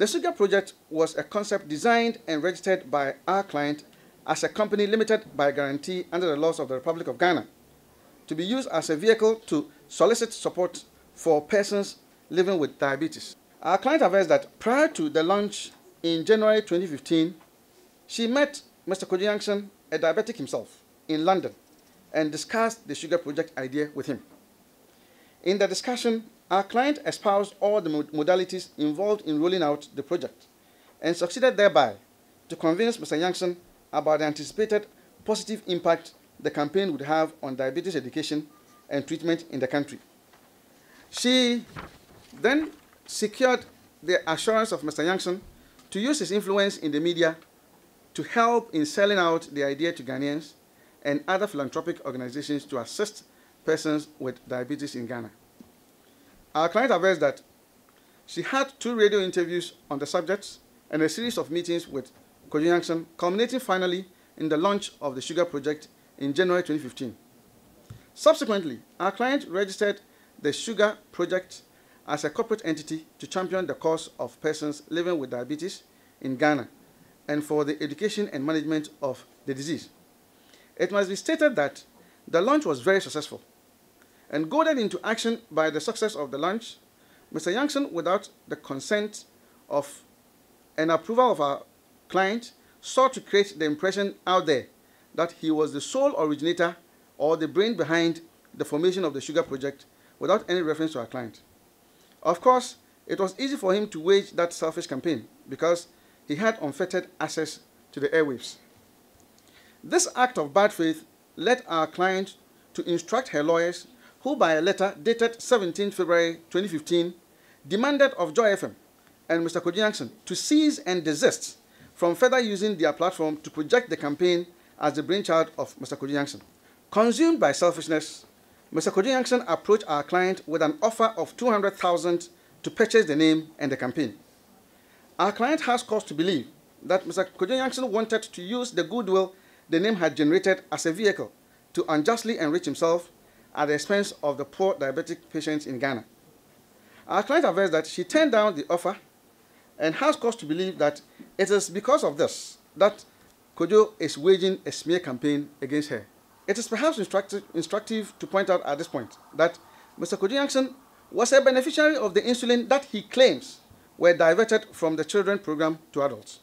The sugar project was a concept designed and registered by our client as a company limited by guarantee under the laws of the Republic of Ghana, to be used as a vehicle to solicit support for persons living with diabetes. Our client avers that prior to the launch in January 2015, she met Mr. Kojo Yankson, a diabetic himself, in London, and discussed the sugar project idea with him. In the discussion, our client espoused all the modalities involved in rolling out the project and succeeded thereby to convince Mr. Yankson about the anticipated positive impact the campaign would have on diabetes education and treatment in the country. She then secured the assurance of Mr. Yankson to use his influence in the media to help in selling out the idea to Ghanaians and other philanthropic organizations to assist persons with diabetes in Ghana. Our client avers that she had 2 radio interviews on the subject and a series of meetings with Kojo Yankson, culminating finally in the launch of the sugar project in January 2015. Subsequently, our client registered the sugar project as a corporate entity to champion the cause of persons living with diabetes in Ghana and for the education and management of the disease. It must be stated that the launch was very successful, and goaded into action by the success of the launch, Mr. Yankson, without the consent of and approval of our client, sought to create the impression out there that he was the sole originator or the brain behind the formation of the sugar project without any reference to our client. Of course, it was easy for him to wage that selfish campaign because he had unfettered access to the airwaves. This act of bad faith led our client to instruct her lawyers, who by a letter dated 17 February 2015 demanded of Joy FM and Mr. Kojo Yankson to cease and desist from further using their platform to project the campaign as the brainchild of Mr. Kojo Yankson. Consumed by selfishness, Mr. Kojo Yankson approached our client with an offer of 200,000 to purchase the name and the campaign. Our client has cause to believe that Mr. Kojo Yankson wanted to use the goodwill the name had generated as a vehicle to unjustly enrich himself at the expense of the poor diabetic patients in Ghana. Our client avers that she turned down the offer and has cause to believe that it is because of this that Kojo is waging a smear campaign against her. It is perhaps instructive to point out at this point that Mr. Kojo Yankson was a beneficiary of the insulin that he claims were diverted from the children program to adults.